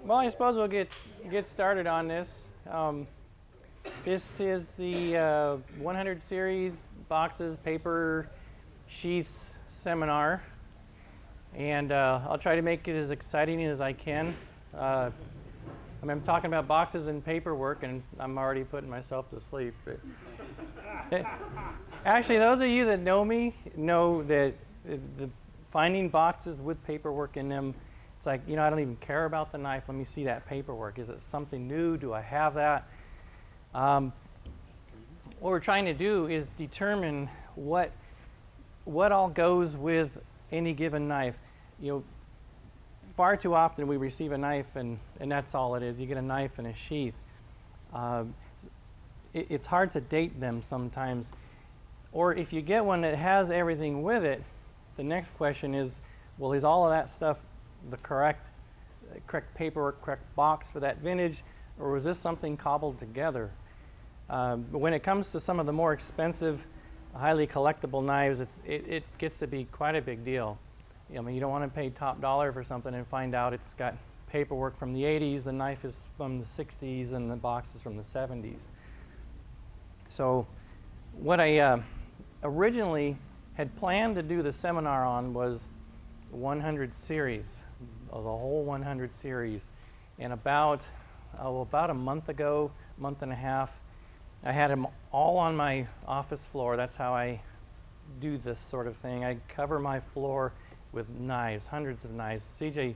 Well, I suppose we'll get started on this. This is the 100 series boxes, paper, sheaths seminar, and I'll try to make it as exciting as I can. I mean, I'm talking about boxes and paperwork, and I'm already putting myself to sleep. Actually, those of you that know me know that the finding boxes with paperwork in them, it's like, you know, I don't even care about the knife. Let me see that paperwork. Is it something new? Do I have that? What we're trying to do is determine what all goes with any given knife. You know, far too often we receive a knife and that's all it is. You get a knife and a sheath. It's hard to date them sometimes. Or if you get one that has everything with it, the next question is, well, is all of that stuff the correct paperwork, correct box for that vintage, or was this something cobbled together? But when it comes to some of the more expensive, highly collectible knives, it gets to be quite a big deal. I mean, you don't want to pay top dollar for something and find out it's got paperwork from the 80s, the knife is from the 60s, and the box is from the 70s. So what I originally had planned to do the seminar on was 100 series, the whole 100 series. And about a month ago, month and a half, I had them all on my office floor. That's how I do this sort of thing. I cover my floor with knives, hundreds of knives. CJ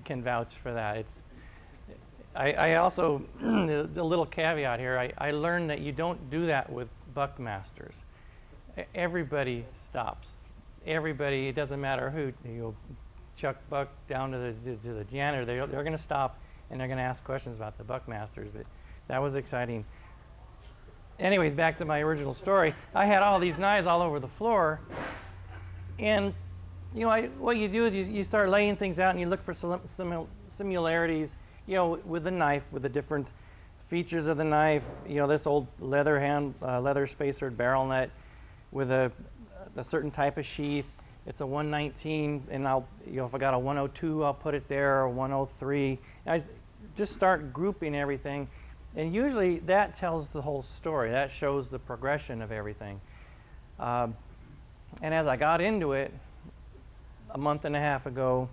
can vouch for that. I also, a little caveat here, I learned that you don't do that with Buckmasters. Everybody stops. Everybody, it doesn't matter who, you Chuck Buck down to the janitor, they're going to stop and they're going to ask questions about the Buckmasters. But that was exciting. Anyways, back to my original story. I had all these knives all over the floor, and you know, what you do is you start laying things out and you look for similarities, you know, with the knife, with the different features of the knife. You know, this old leather spacered barrel nut with a certain type of sheath. It's a 119, and if I got a 102, I'll put it there, or 103. I just start grouping everything, and usually that tells the whole story. That shows the progression of everything. And as I got into it a month and a half ago,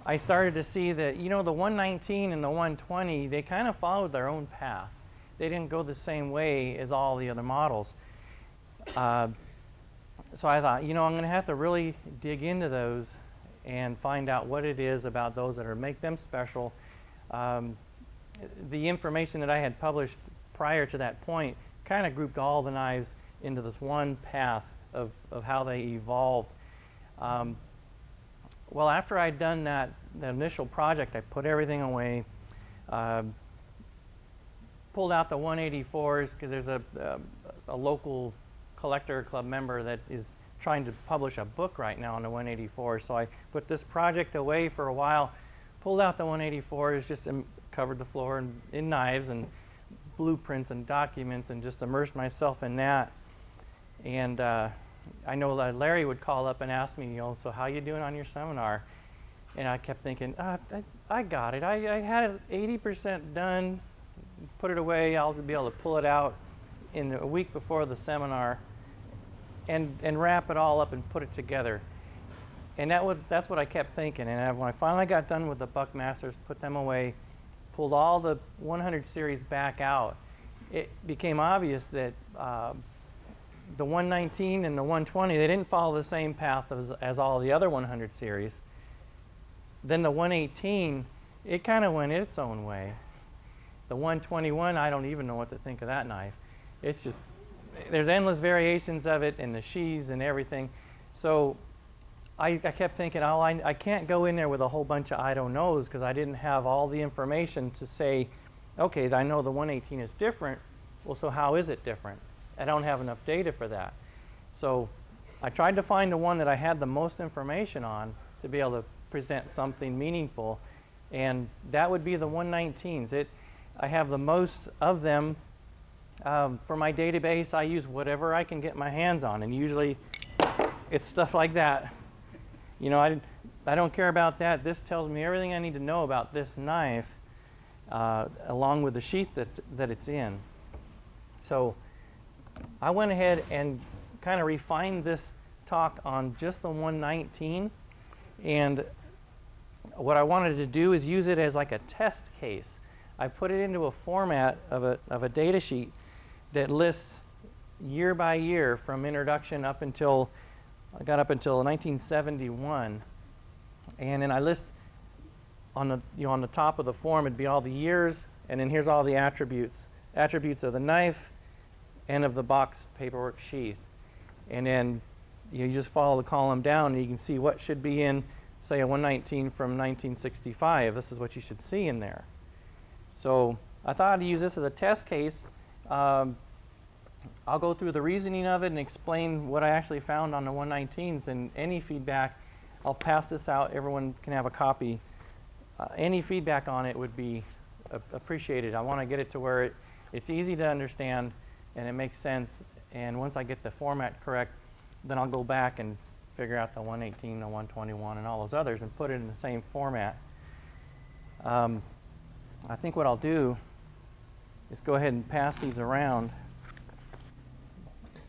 I started to see that, you know, the 119 and the 120, they kind of followed their own path. They didn't go the same way as all the other models. So I thought, you know, I'm going to have to really dig into those and find out what it is about those that make them special. The information that I had published prior to that point kind of grouped all the knives into this one path of how they evolved. Well, after I'd done the initial project, I put everything away, pulled out the 184s because there's a local collector club member that is trying to publish a book right now on the 184. So I put this project away for a while, pulled out the 184s, just covered the floor in knives and blueprints and documents, and just immersed myself in that. And I know Larry would call up and ask me, you know, so how you doing on your seminar? And I kept thinking, I got it. I had it 80% done, put it away. I'll be able to pull it out in a week before the seminar and wrap it all up and put it together. And that's what I kept thinking. And when I finally got done with the Buckmasters, put them away, pulled all the 100 series back out, it became obvious that the 119 and the 120, they didn't follow the same path as all the other 100 series. Then the 118, it kind of went its own way. The 121, I don't even know what to think of that knife. It's just, there's endless variations of it, and the sheaths and everything. So I kept thinking, oh, I can't go in there with a whole bunch of I don't knows, because I didn't have all the information to say, okay, I know the 118 is different. Well, so how is it different? I don't have enough data for that. So I tried to find the one that I had the most information on to be able to present something meaningful, and that would be the 119s. I have the most of them. For my database, I use whatever I can get my hands on, and usually it's stuff like that. You know, I don't care about that. This tells me everything I need to know about this knife, along with the sheath that it's in. So I went ahead and kind of refined this talk on just the 119, and what I wanted to do is use it as like a test case. I put it into a format of a data sheet that lists year by year from introduction up until I got up until 1971, and then I list on the top of the form it'd be all the years, and then here's all the attributes of the knife and of the box paperwork sheath, and then you just follow the column down and you can see what should be in, say, a 119 from 1965. This is what you should see in there. So I thought I'd use this as a test case. I'll go through the reasoning of it and explain what I actually found on the 119s, and any feedback, I'll pass this out. Everyone can have a copy. Any feedback on it would be appreciated. I want to get it to where it's easy to understand and it makes sense. And once I get the format correct, then I'll go back and figure out the 118, the 121, and all those others and put it in the same format. I think what I'll do is go ahead and pass these around.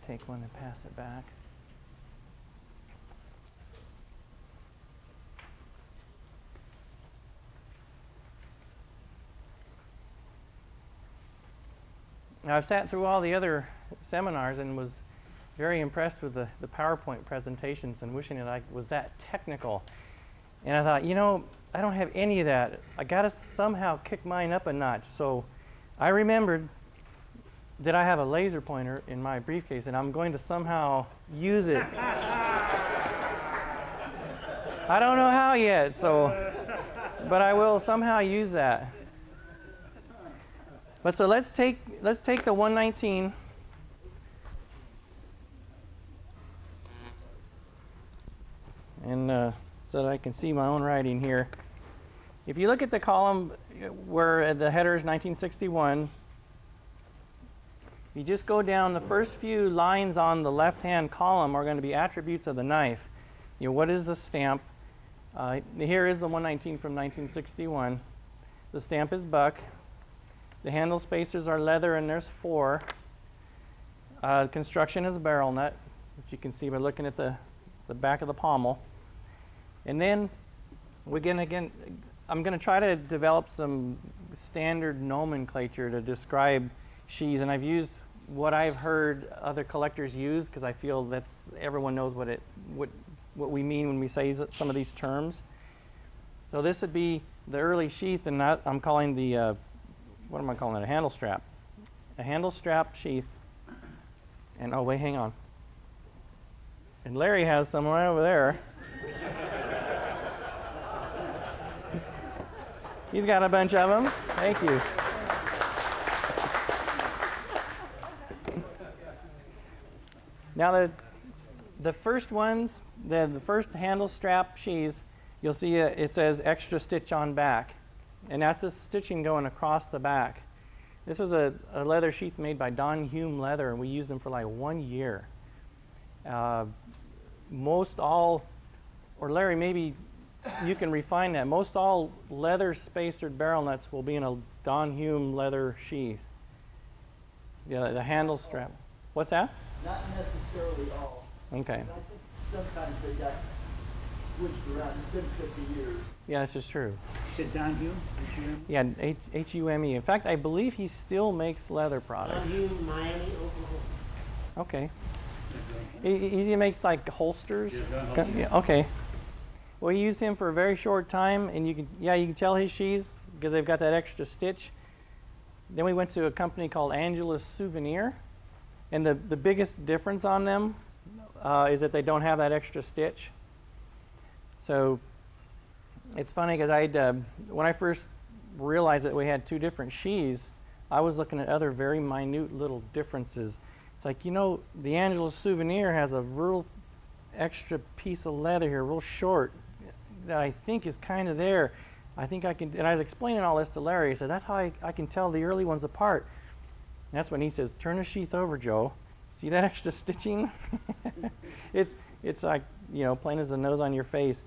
Take one and pass it back. Now, I've sat through all the other seminars and was very impressed with the PowerPoint presentations and wishing that I was that technical. And I thought, you know, I don't have any of that. I got to somehow kick mine up a notch. So I remembered that I have a laser pointer in my briefcase, and I'm going to somehow use it. I don't know how yet, but I will somehow use that. But so let's take the 119. And so that I can see my own writing here. If you look at the column where the header is 1961, you just go down, the first few lines on the left-hand column are going to be attributes of the knife. You know, what is the stamp? Here is the 119 from 1961. The stamp is buck. The handle spacers are leather, and there's 4. Construction is barrel nut, which you can see by looking at the back of the pommel. And then I'm going to try to develop some standard nomenclature to describe sheaths, and I've used what I've heard other collectors use because I feel that's everyone knows what we mean when we say some of these terms. So this would be the early sheath, and I'm calling the what am I calling it? A handle strap. A handle strap sheath. And oh wait, hang on. And Larry has some right over there. He's got a bunch of them. Thank you. Now the first ones, the first handle strap sheaths, you'll see it says extra stitch on back. And that's the stitching going across the back. This was a leather sheath made by Don Hume Leather, and we used them for like 1 year. Most all, or Larry, maybe you can refine that. Most all leather spacered barrel nuts will be in a Don Hume leather sheath. Yeah, the handle strap. What's that? Not necessarily all. Okay. I think sometimes they got switched around. It's been 50 years. Yeah, this is true. You said Don Hume? Yeah, Hume. In fact, I believe he still makes leather products. Don Hume, Miami, Oklahoma. Okay. He makes like holsters. Yeah, okay. Well, he used him for a very short time, and you can tell his sheaths because they've got that extra stitch. Then we went to a company called Angela's Souvenir, and the biggest difference on them is that they don't have that extra stitch. So it's funny because when I first realized that we had 2 different sheaths, I was looking at other very minute little differences. It's like, you know, the Angela's Souvenir has a real extra piece of leather here, real short, that I think is kind of there. I think I can, and I was explaining all this to Larry. I said, that's how I can tell the early ones apart. And that's when he says, turn the sheath over, Joe. See that extra stitching? It's like, you know, plain as the nose on your face.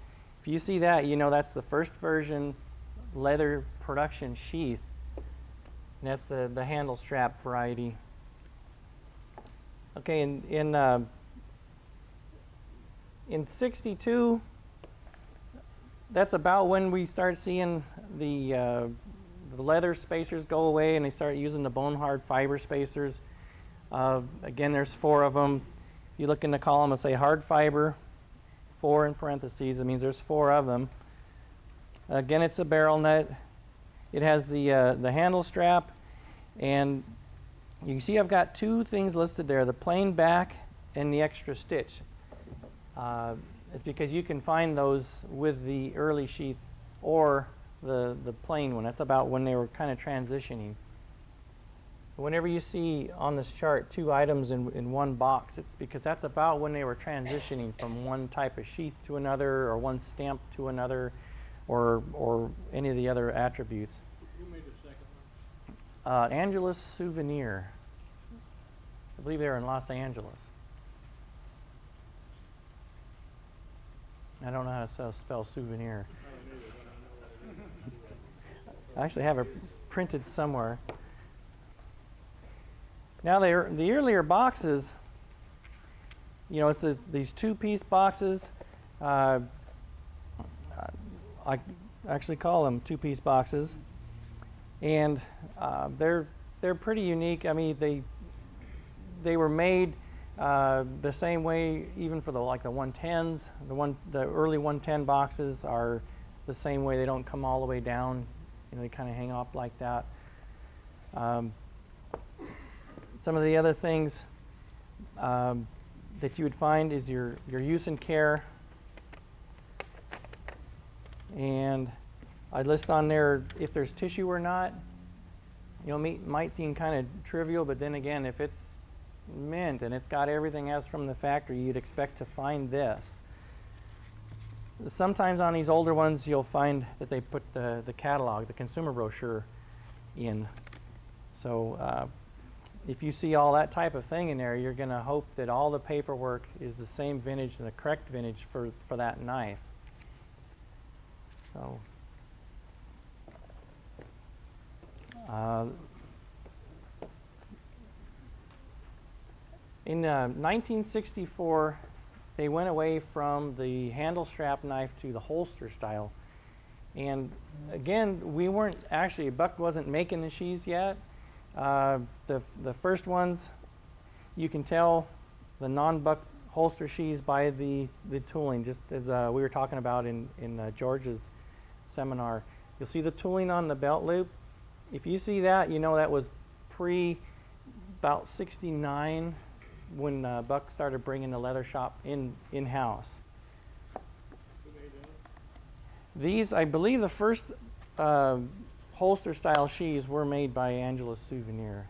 If you see that, you know that's the first version leather production sheath. And that's the handle strap variety. Okay, in 62, that's about when we start seeing the leather spacers go away and they start using the bone hard fiber spacers. Again, there's 4 of them. You look in the column and say hard fiber, 4 in parentheses. It means there's 4 of them. Again, it's a barrel nut. It has the handle strap, and you can see I've got 2 things listed there: the plain back and the extra stitch. It's because you can find those with the early sheath or the plain one. That's about when they were kind of transitioning. Whenever you see on this chart 2 items in one box, it's because that's about when they were transitioning from one type of sheath to another, or one stamp to another, or any of the other attributes. Who made the second one? Angelus Souvenir. I believe they're in Los Angeles. I don't know how to spell souvenir. I actually have it printed somewhere. Now, the earlier boxes, you know, it's these 2-piece boxes. I actually call them 2-piece boxes, and they're pretty unique. I mean, they were made the same way even for the 110s. The early 110 boxes are the same way. They don't come all the way down. You know, they kind of hang up like that. Some of the other things that you would find is your use and care. And I list on there if there's tissue or not. You know, might seem kind of trivial, but then again, if it's mint and it's got everything else from the factory, you'd expect to find this. Sometimes on these older ones, you'll find that they put the catalog, the consumer brochure in. So if you see all that type of thing in there, you're going to hope that all the paperwork is the same vintage and the correct vintage for that knife. So in 1964, they went away from the handle strap knife to the holster style. And again, we weren't actually, Buck wasn't making the sheaths yet. The first ones, you can tell the non-Buck holster sheaths by the tooling, just as we were talking about in George's seminar. You'll see the tooling on the belt loop. If you see that, you know that was about 69 when Buck started bringing the leather shop in-house. These, I believe the first holster style sheaths were made by Angelus Souvenir.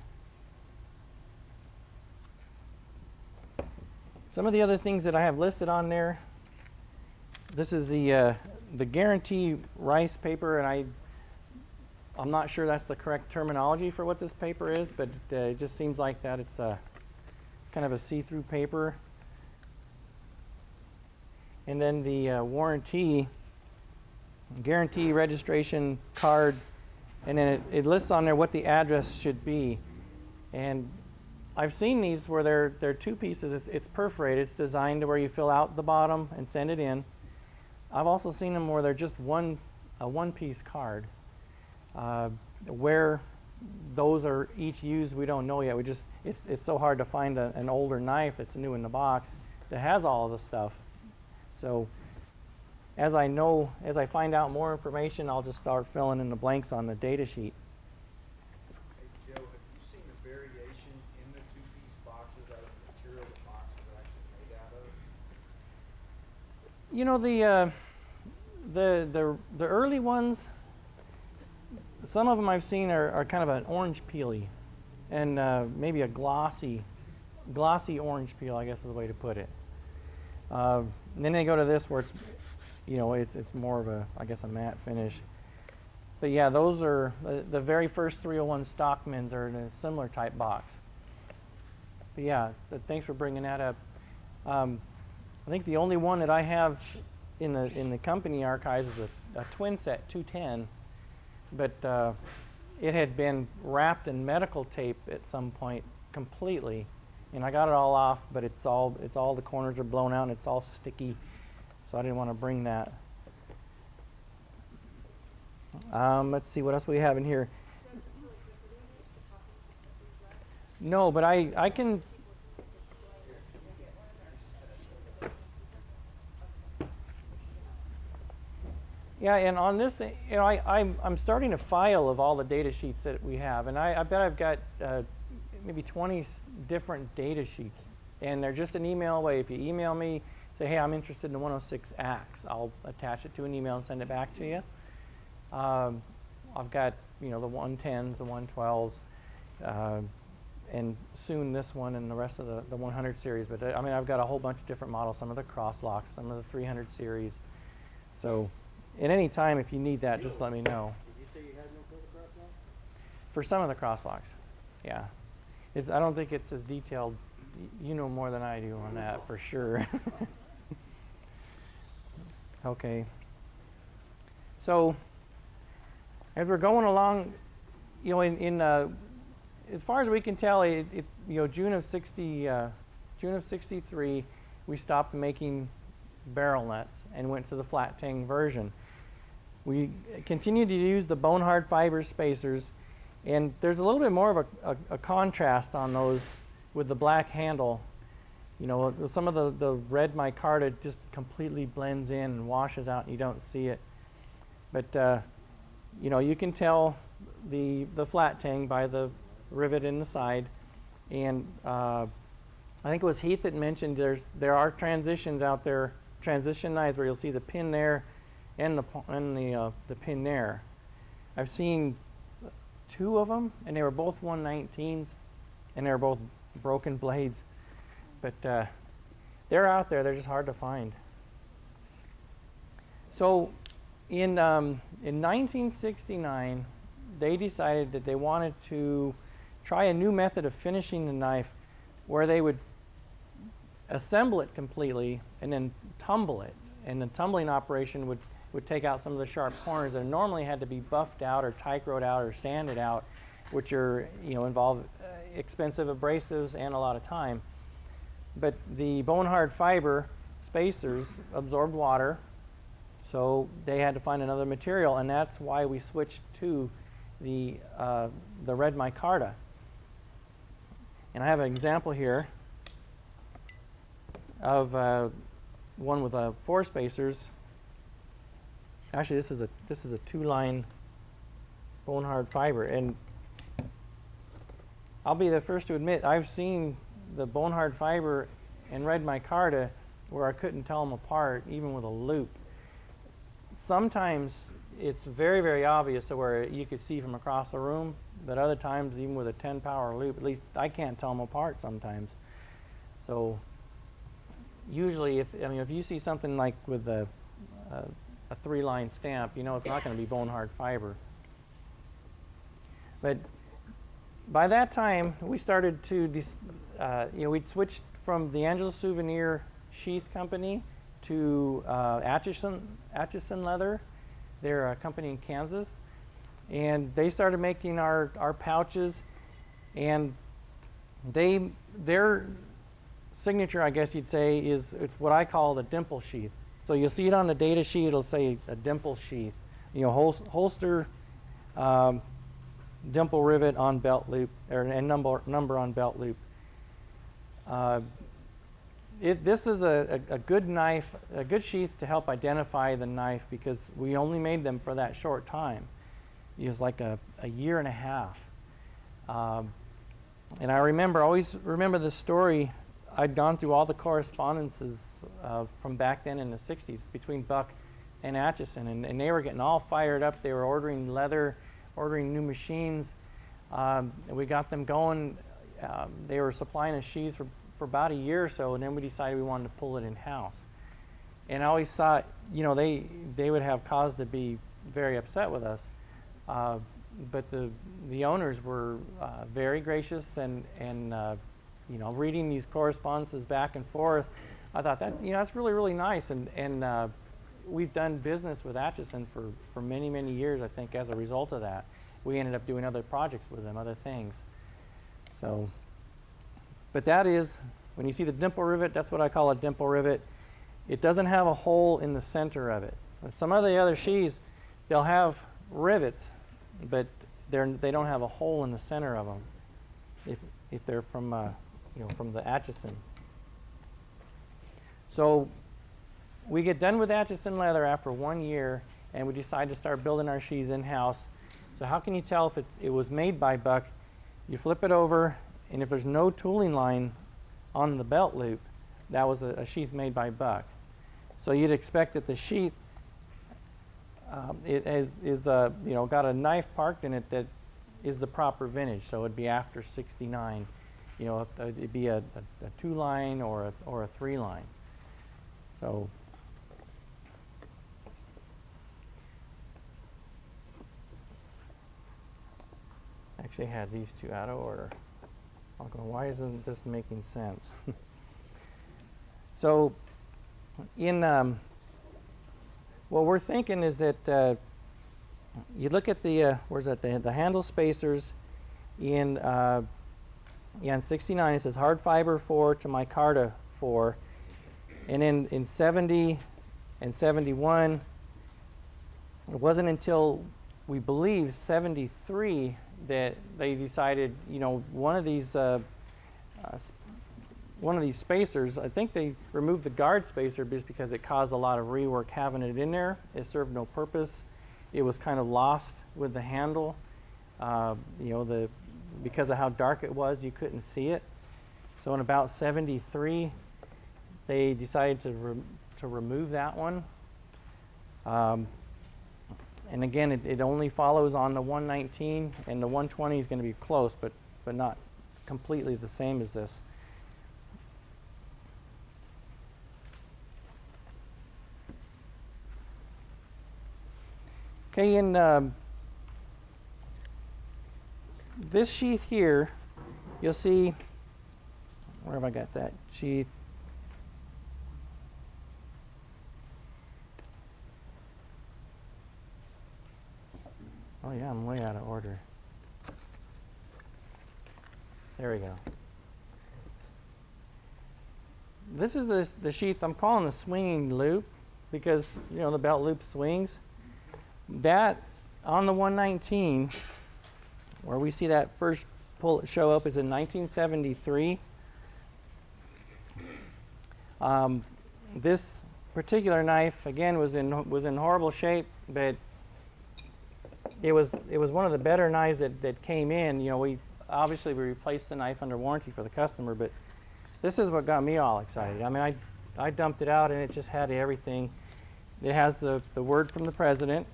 Some of the other things that I have listed on there, this is the guarantee rice paper, and I'm not sure that's the correct terminology for what this paper is, but it just seems like that. It's kind of a see-through paper. And then the warranty, guarantee registration card, and then it lists on there what the address should be. And I've seen these where they're 2 pieces. It's perforated. It's designed to where you fill out the bottom and send it in. I've also seen them where they're just a one-piece card. Where those are each used, we don't know yet. It's so hard to find an older knife that's new in the box that has all of the stuff. So as I find out more information, I'll just start filling in the blanks on the data sheet. Hey Joe, have you seen the variation in the 2-piece boxes out of the material the boxes are actually made out of? You know, the early ones, some of them I've seen are kind of an orange peely, and maybe a glossy orange peel, I guess is the way to put it. And then they go to this where it's, you know, it's more of a, I guess, a matte finish. But yeah, those are the very first 301 Stockmans are in a similar type box. But yeah, thanks for bringing that up. I think the only one that I have in the company archives is a twin set 210, but it had been wrapped in medical tape at some point completely, and I got it all off, but it's all the corners are blown out and it's all sticky, so I didn't want to bring that. Let's see what else we have in here. No, but I can. Yeah, and on this, you know, I'm starting a file of all the data sheets that we have, and I bet I've got maybe 20 different data sheets, and they're just an email away. If you email me, say, hey, I'm interested in the 106 AX, I'll attach it to an email and send it back to you. I've got, you know, the 110s, the 112s, and soon this one and the rest of the 100 series. But I mean, I've got a whole bunch of different models, some of the crosslocks, some of the 300 series. So at any time, if you need that, just let me know. Did you say you had no for the crosswalk? For some of the crosslocks, yeah. I don't think it's as detailed. You know more than I do on that, for sure. Okay. So as we're going along, you know, as far as we can tell, you know, June of '63, we stopped making barrel nuts and went to the flat tang version. We continued to use the bone hard fiber spacers, and there's a little bit more of a contrast on those with the black handle. You know, some of the red micarta just completely blends in and washes out and you don't see it. But you know, you can tell the flat tang by the rivet in the side. And I think it was Heath that mentioned there are transitions out there, transition knives, where you'll see the pin there and the pin there. I've seen 2 of them, and they were both 119s, and they were both broken blades. But they're out there. They're just hard to find. So in 1969, they decided that they wanted to try a new method of finishing the knife where they would assemble it completely and then tumble it. And the tumbling operation would take out some of the sharp corners that normally had to be buffed out or ticroed out or sanded out, which are, you know, involve expensive abrasives and a lot of time. But the bone hard fiber spacers absorbed water, so they had to find another material, and that's why we switched to the red micarta. And I have an example here of one with 4 spacers. Actually, this is a 2-line bone hard fiber, and I'll be the first to admit I've seen the bone hard fiber and red micarta where I couldn't tell them apart, even with a loop. Sometimes it's very, very obvious to where you could see from across the room, but other times, even with a 10-power loop, at least I can't tell them apart sometimes. So usually, if you see something like with a 3-line stamp, you know it's not going to be bone hard fiber. But by that time, we started to, you know, we'd switched from the Angelo Souvenir Sheath Company to Atchison Leather. They're a company in Kansas, and they started making our pouches, and their signature, I guess you'd say, is it's what I call the dimple sheath. So you'll see it on the data sheet. It'll say a dimple sheath. You know, holster, dimple rivet on belt loop, and number on belt loop. This is a good knife, a good sheath to help identify the knife, because we only made them for that short time. It was like a year and a half. And I always remember the story. I'd gone through all the correspondences from back then in the 60s between Buck and Atchison, and they were getting all fired up. They were ordering leather, ordering new machines, and we got them going. They were supplying us sheaths for about a year or so, and then we decided we wanted to pull it in-house. And I always thought, you know, they would have cause to be very upset with us, but the owners were very gracious, and you know, reading these correspondences back and forth, I thought that, you know, that's really, really nice. And we've done business with Atchison for many, many years, I think, as a result of that. We ended up doing other projects with them, other things. So, but that is, when you see the dimple rivet, that's what I call a dimple rivet. It doesn't have a hole in the center of it. Some of the other sheaths, they'll have rivets, but they don't have a hole in the center of them if they're from from the Atchison. So we get done with Atchison leather after 1 year, and we decide to start building our sheaths in-house. So how can you tell if it was made by Buck? You flip it over, and if there's no tooling line on the belt loop, that was a sheath made by Buck. So you'd expect that the sheath it is got a knife parked in it that is the proper vintage. So it'd be after '69. It'd be a 2-line or a 3-line. So actually had these two out of order. I'm going, why isn't this making sense? So what we're thinking is that you look at the the handle spacers in 69. It says hard fiber 4 to micarta 4, and in 70 and 71, it wasn't until we believe 73 that they decided, one of these spacers, I think they removed the guard spacer just because it caused a lot of rework having it in there. It served no purpose. It was kind of lost with the handle. Because of how dark it was, you couldn't see it. So in about 73, they decided to remove that one. And again, it only follows on the 119, and the 120 is going to be close, but not completely the same as this. Okay, in this sheath here, you'll see, where have I got that sheath? Oh yeah, I'm way out of order. There we go. This is the sheath I'm calling the swinging loop because, the belt loop swings. That, on the 119, where we see that first pull show up is in 1973. This particular knife, again, was in horrible shape, but it was one of the better knives that came in. We replaced the knife under warranty for the customer, but this is what got me all excited. I mean, I dumped it out and it just had everything. It has the word from the president,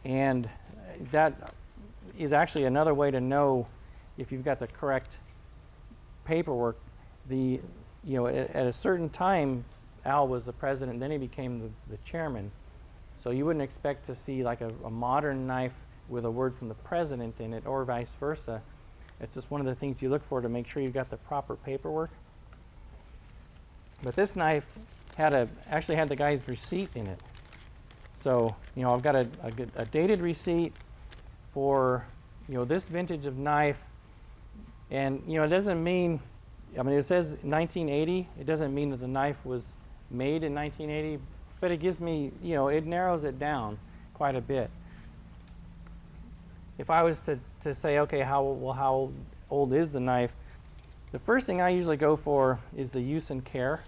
and that is actually another way to know if you've got the correct paperwork. At a certain time, Al was the president, then he became the chairman. So you wouldn't expect to see like a modern knife with a word from the president in it, or vice versa. It's just one of the things you look for to make sure you've got the proper paperwork. But this knife actually had the guy's receipt in it. So I've got a dated receipt for this vintage of knife, and it doesn't mean, it says 1980. It doesn't mean that the knife was made in 1980, but it gives me, it narrows it down quite a bit. If I was to say, okay, how old is the knife? The first thing I usually go for is the use and care.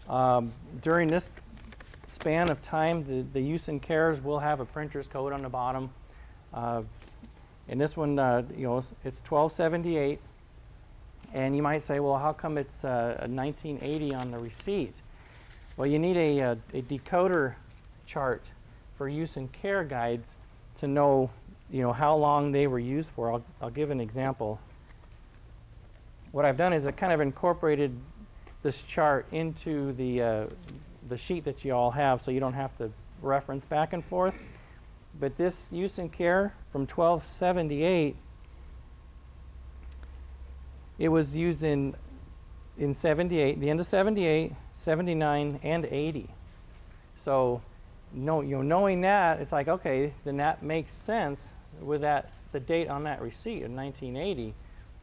During this span of time, the use and cares will have a printer's code on the bottom. And this one, it's 1278. And you might say, well, how come it's 1980 on the receipt? Well, you need a decoder chart for use and care guides to know, how long they were used for. I'll give an example. What I've done is I kind of incorporated this chart into the sheet that you all have, so you don't have to reference back and forth. But this use and care from 1278, it was used in in 78, the end of 78, 79, and 80. So, knowing that, it's like, okay, then that makes sense with that, the date on that receipt of 1980,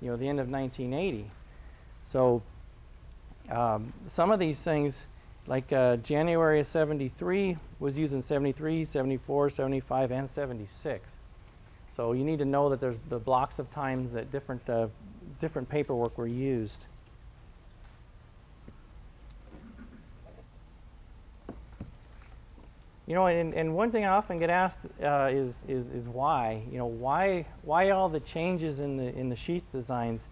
the end of 1980. So, some of these things, like January of 73 was used in 73, 74, 75, and 76. So you need to know that there's the blocks of times that different paperwork were used. And one thing I often get asked is why? Why all the changes in the sheath designs?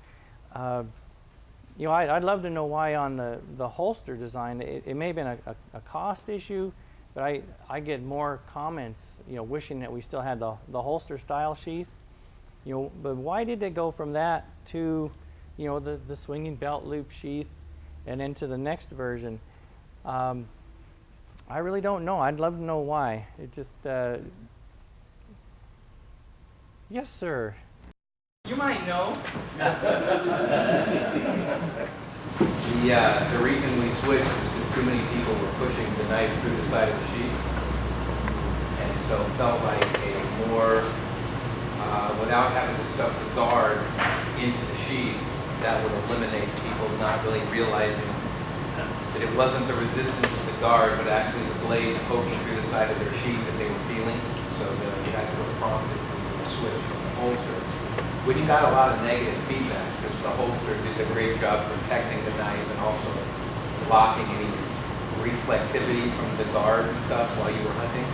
I'd love to know why on the holster design. It may have been a cost issue, but I get more comments, wishing that we still had the holster style sheath. But why did they go from that to, the swinging belt loop sheath, and then to the next version? I really don't know. I'd love to know why. It just, yes, sir. You might know. The reason we switched was because too many people were pushing the knife through the side of the sheath, and so it felt like a more, without having to stuff the guard into the sheath, that would eliminate people not really realizing that it wasn't the resistance of the guard, but actually the blade poking through the side of their sheath that they were feeling. So that's what prompted the switch from the holster, which got a lot of negative feedback because the holster did a great job protecting the knife and also blocking any reflectivity from the guard and stuff while you were hunting.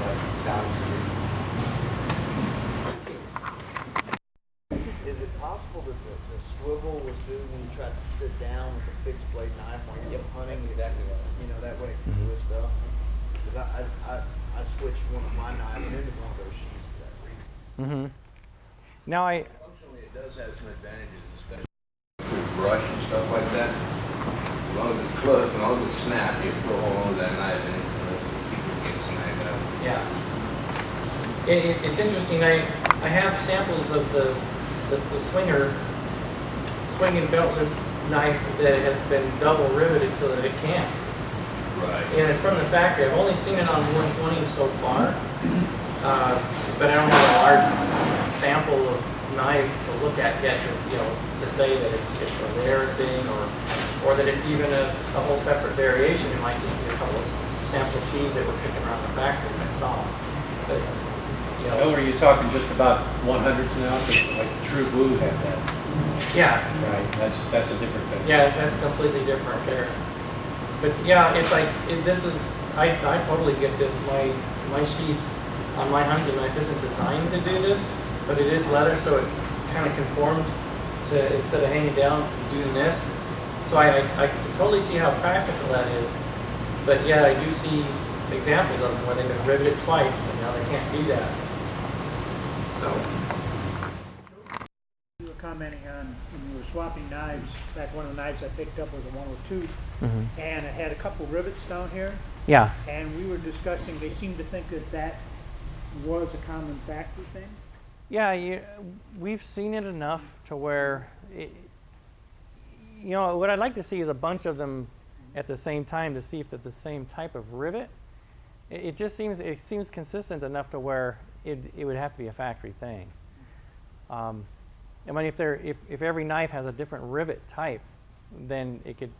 But that was the reason. Is it possible that the swivel was due when you tried to sit down with a fixed blade knife when you're hunting? Exactly right. That way it can twist up. Because I switched one of my knives into one of those sheaths for that reason. Now Functionally, it does have some advantages, especially with brush and stuff like that. As long as it's close and as long as it's snapped, you can still hold on to that knife and keep it getting snapped out. Yeah. It's interesting. I have samples of the swinging belt loop knife that has been double riveted so that it can't. Right. And it's from the factory. I've only seen it on 120 so far, but I don't have a large sample of knife to look at yet to say that it's a rare thing or that it's even a whole separate variation. It might just be a couple of sample cheese that were kicking around the factory and I saw. But, Are you talking just about 100s now? 'Cause like True Blue had that. yeah. Right. That's a different thing. Yeah, that's completely different there. But yeah, it's like, I totally get this. My sheath on my hunting knife isn't designed to do this, but it is leather, so it kind of conforms to, instead of hanging down, doing this. So I can totally see how practical that is. But yeah, I do see examples of them where they've been riveted twice and now they can't do that. So. You were commenting on when you were swapping knives. In fact, one of the knives I picked up was a 102, and it had a couple rivets down here. Yeah. And we were discussing, they seemed to think that was a common factory thing. Yeah, we've seen it enough to where, what I'd like to see is a bunch of them at the same time to see if they're the same type of rivet. It seems consistent enough to where it would have to be a factory thing. I mean, if every knife has a different rivet type, then it could,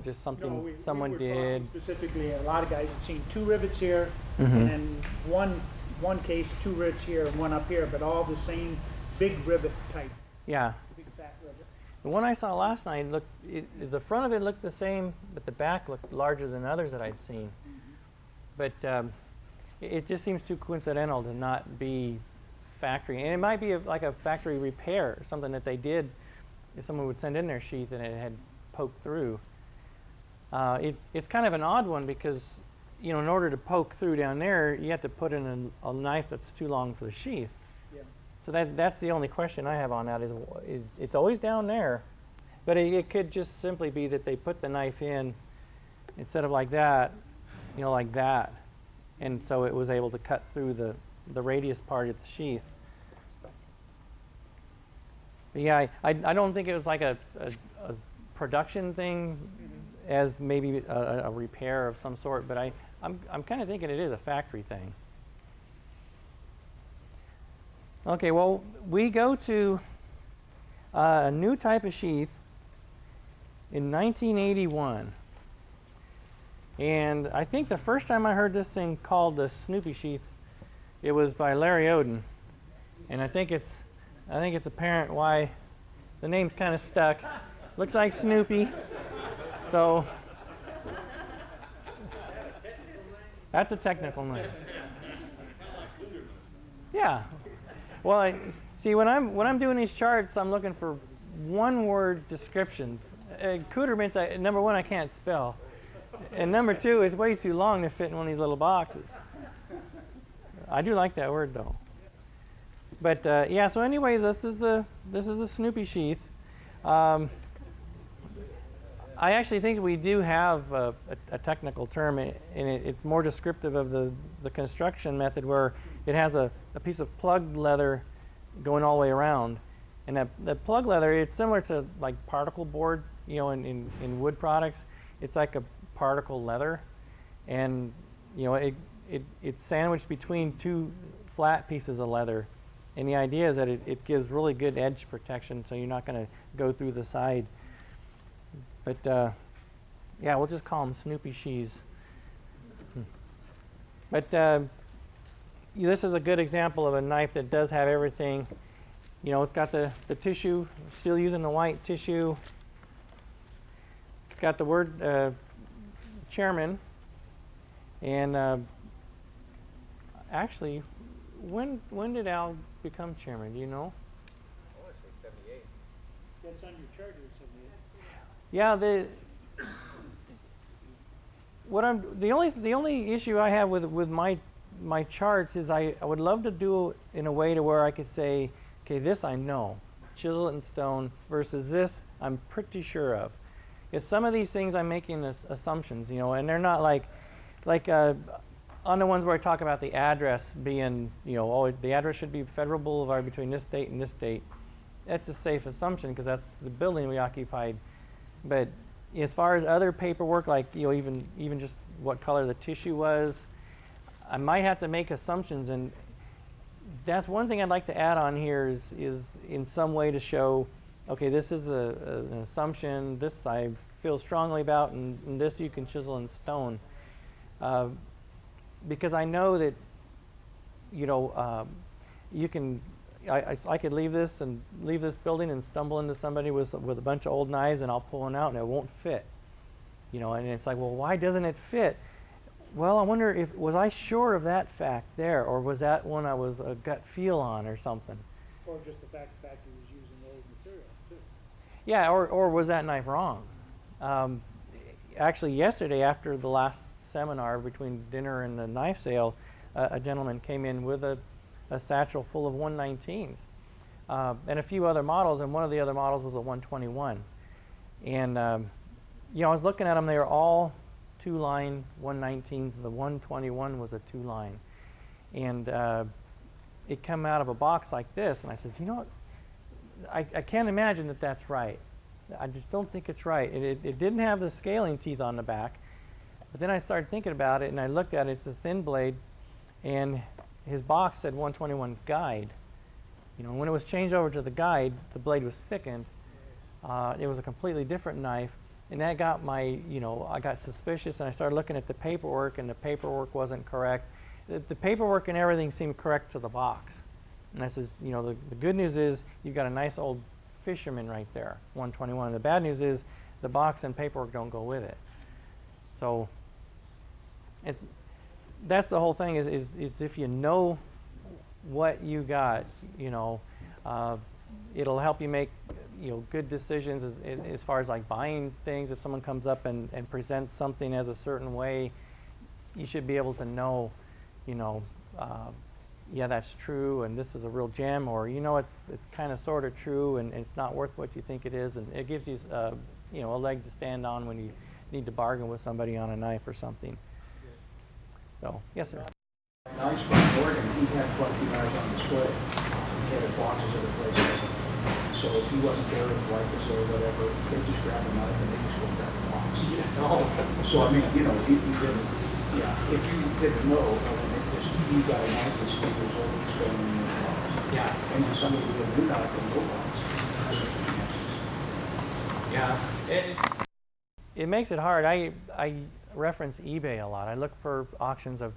just something someone we were did. Specifically, a lot of guys had seen 2 rivets here, and then one case 2 rivets here and 1 up here, but all the same big rivet type. Yeah. Big fat rivet. The one I saw last night the front of it looked the same, but the back looked larger than others that I'd seen. But it just seems too coincidental to not be factory, and it might be like a factory repair, something that they did. If someone would send in their sheath and it had poked through. It's kind of an odd one because, in order to poke through down there, you have to put in a knife that's too long for the sheath. Yeah. So that's the only question I have on that is it's always down there, but it could just simply be that they put the knife in instead of like that, like that, and so it was able to cut through the radius part of the sheath. But yeah, I don't think it was like a production thing as maybe a repair of some sort, but I'm kind of thinking it is a factory thing. Okay, well, we go to a new type of sheath in 1981. And I think the first time I heard this thing called the Snoopy sheath, it was by Larry Oden. And I think it's apparent why the name's kind of stuck. Looks like Snoopy. So that's a technical name. Yeah. Well, see, when I'm doing these charts, I'm looking for one-word descriptions. Accoutrements, number one, I can't spell. And number two, it's way too long to fit in one of these little boxes. I do like that word, though. But yeah, so anyways, this is a Snoopy sheath. I actually think we do have a technical term, and it's more descriptive of the construction method, where it has a piece of plugged leather going all the way around. And that plug leather, it's similar to like particle board, you know, in wood products. It's like a particle leather, and you know, it's sandwiched between two flat pieces of leather. And the idea is that it gives really good edge protection, so you're not going to go through the side. But yeah, we'll just call them Snoopy sheaths. But this is a good example of a knife that does have everything. You know, it's got the tissue, still using the white tissue. It's got the word chairman. And actually, when did Al become chairman? Do you know? I want to say 78. That's on your chart here, 78. Yeah, the only issue I have with my charts is I would love to do it in a way to where I could say, okay, this I know, chisel it in stone, versus this I'm pretty sure of. Because some of these things I'm making assumptions, you know, and they're not like on the ones where I talk about the address being, you know, oh, the address should be Federal Boulevard between this date and this date. That's a safe assumption because that's the building we occupied. But as far as other paperwork, like, you know, even just what color the tissue was, I might have to make assumptions, and that's one thing I'd like to add on here is in some way to show, okay, this is an assumption, this I feel strongly about, and this you can chisel in stone. Because I know that, you know, you can, I could leave this building and stumble into somebody with a bunch of old knives, and I'll pull one out and it won't fit. You know, and it's like, well, why doesn't it fit? Well, I wonder was I sure of that fact there, or was that one I was a gut feel on or something? Or just the fact that he was using old material, too. Yeah, or was that knife wrong? Actually, yesterday after the last seminar between dinner and the knife sale, a gentleman came in with a satchel full of 119s and a few other models, and one of the other models was a 121. And you know, I was looking at them, they were all two-line 119s. The 121 was a two-line. And it came out of a box like this, and I says, you know what, I can't imagine that that's right. I just don't think it's right. It didn't have the scaling teeth on the back. But then I started thinking about it, and I looked at it. It's a thin blade, and his box said 121 guide. You know, when it was changed over to the guide, the blade was thickened. It was a completely different knife, and that got my, you know, I got suspicious, and I started looking at the paperwork, and the paperwork wasn't correct. The paperwork and everything seemed correct to the box. And I says, you know, the good news is you've got a nice old fisherman right there, 121. And the bad news is the box and paperwork don't go with it. So that's the whole thing is if you know what you got, you know, it'll help you make, you know, good decisions as far as like buying things. If someone comes up and presents something as a certain way, you should be able to know, you know, yeah, that's true, and this is a real gem, or, you know, it's kind of sort of true, and it's not worth what you think it is, and it gives you, you know, a leg to stand on when you need to bargain with somebody on a knife or something. So, yes, sir. Knives from Oregon, he had quite a few knives on display. He had boxes of the places. So if he wasn't there with Lycus or whatever, they just grab a knife and they just go and grab the box. So I mean, you know, if you didn't, yeah, if you didn't know, I mean, it just, you got a knife that's 3 years old, it's going in the box. Yeah. And then somebody with a new knife in no box. Yeah. It makes it hard. I reference eBay a lot. I look for auctions of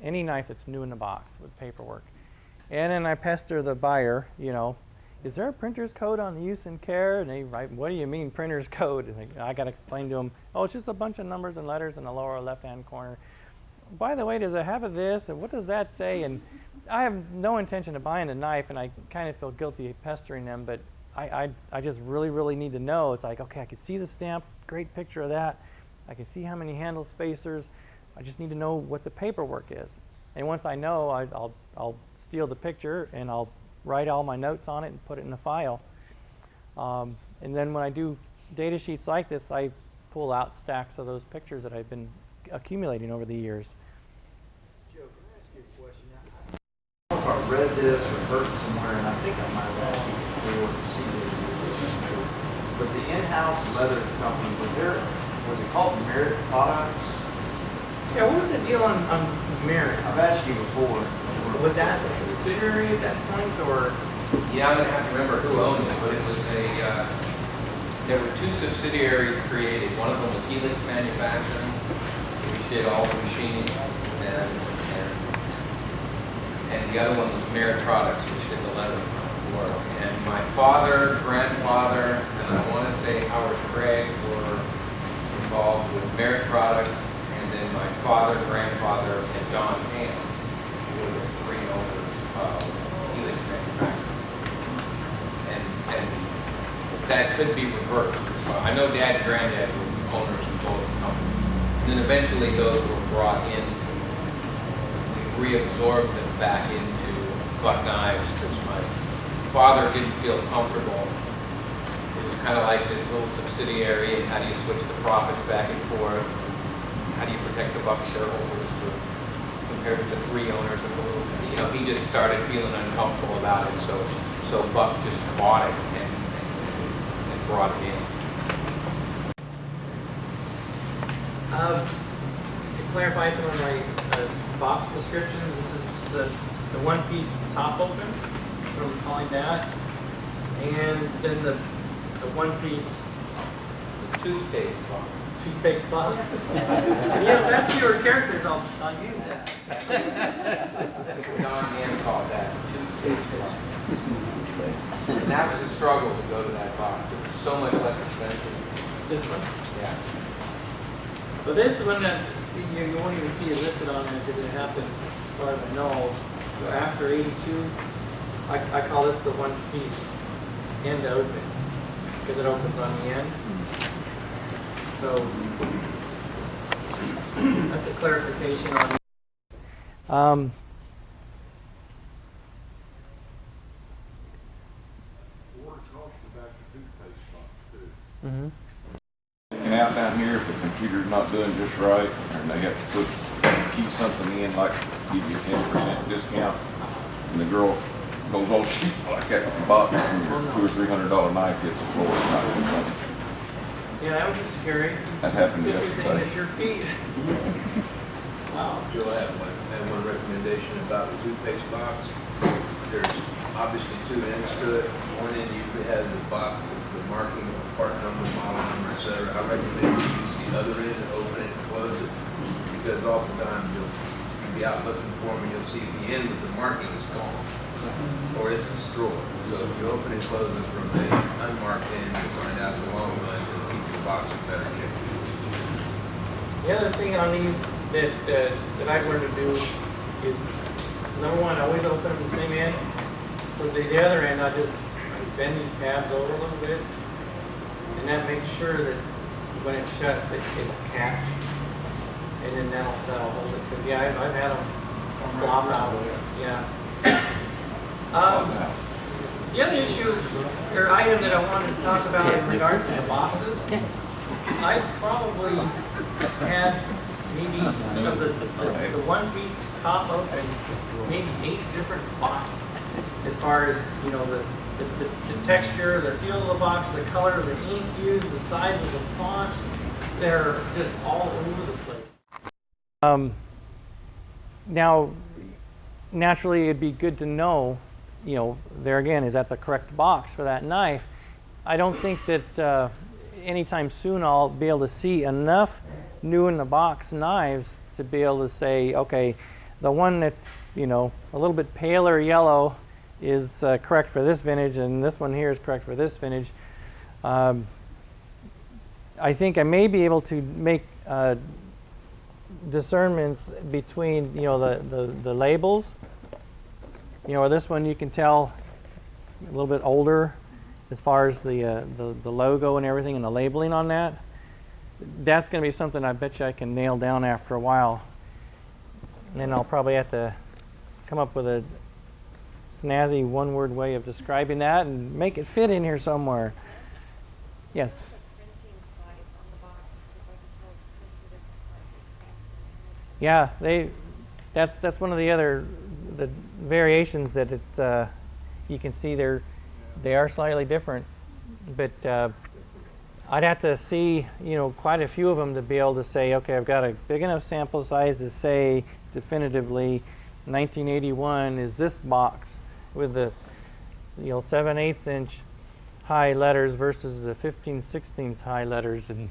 any knife that's new in the box with paperwork. And then I pester the buyer, you know, is there a printer's code on the use and care? And they write, what do you mean printer's code? And I got to explain to them, oh, it's just a bunch of numbers and letters in the lower left-hand corner. By the way, does it have a this? And what does that say? And I have no intention of buying a knife, and I kind of feel guilty pestering them, but I just really, really need to know. It's like, okay, I can see the stamp, great picture of that. I can see how many handle spacers. I just need to know what the paperwork is. And once I know, I'll steal the picture and I'll write all my notes on it and put it in a file. And then when I do data sheets like this, I pull out stacks of those pictures that I've been accumulating over the years. Joe, can I ask you a question? I don't know if I read this or heard it somewhere, and I think I might have asked you before to see it. But the in-house leather company, was it called Merit Products? Yeah, what was the deal on Merit? I've asked you before. Was that a subsidiary at that point, or? Yeah, I'm gonna have to remember who owned it, but it was there were 2 subsidiaries created. One of them was Helix Manufacturing, which did all the machining, and the other one was Merit Products, which did the leather work. And my father, grandfather, and I want to say Howard Craig were involved with Merit Products, and then my father, grandfather, and John Ham were the 3 owners of Helix Manufacturing. And that could be reversed. I know Dad and Granddad were owners of both companies. And then eventually those were brought in. We reabsorbed them back into Buck Knives because my father didn't feel comfortable. It was kind of like this little subsidiary, and how do you switch the profits back and forth? How do you protect the Buck shareholders compared to the 3 owners of the little? You know, he just started feeling uncomfortable about it, so Buck just bought it and brought it in. To clarify some of my box descriptions, this is just the one-piece top open, what I'm calling that, and then the one-piece Toothpaste box. toothpaste box. Yeah, if that's your characters, I'll use that. John Ham called that toothpaste box. And that was a struggle to go to that box. It was so much less expensive. This one. Yeah. But this one, you won't even see it listed on there because it happened, as far as I know, after 82. I call this the one piece end open because it opens on the end. So that's a clarification on. And out down here, if the computer's not doing just right, and they have to keep something in, like give you a 10% discount, and the girl goes, oh, shit, like that with the box, and your $200 or $300 knife hits the floor, it's not good money. Yeah, that would be scary. That happened Just everything yesterday. at your feet. Wow, Joe, I have one recommendation about the toothpaste box. There's obviously 2 ends to it. One end usually has a box with the marking, part number, model number, etc. I recommend you use the other end and open it and close it, because oftentimes you'll be out looking for them and you'll see the end with the marking is gone, or it's destroyed. So if you open and close it from the unmarked end, you'll find out in the long run it'll keep your box in better shape. The other thing on these that I've learned to do is, number one, always open them the same end. So the other end, I just bend these tabs over a little bit, and that makes sure that when it shuts, it'll catch, and then that'll hold it. Because yeah, I've had them flop out. Yeah. The other issue or item that I wanted to talk about in regards to the boxes, I probably had maybe of the one piece top open, maybe 8 different boxes as far as, you know, the the texture, the feel of the box, the color of the ink used, the size of the font, they're just all over the place. Now, naturally, it'd be good to know, you know, there again, is that the correct box for that knife? I don't think that anytime soon I'll be able to see enough new in the box knives to be able to say, okay, the one that's, you know, a little bit paler yellow is correct for this vintage, and this one here is correct for this vintage. I think I may be able to make discernments between, you know, the labels. You know, this one you can tell a little bit older as far as the logo and everything and the labeling on that. That's going to be something I bet you I can nail down after a while. And then I'll probably have to come up with a snazzy one-word way of describing that and make it fit in here somewhere. Yes? Yeah, that's one of the variations that you can see they are slightly different, but I'd have to see, you know, quite a few of them to be able to say, okay, I've got a big enough sample size to say definitively 1981 is this box with the, you know, 7/8 inch high letters versus the 15/16 high letters. And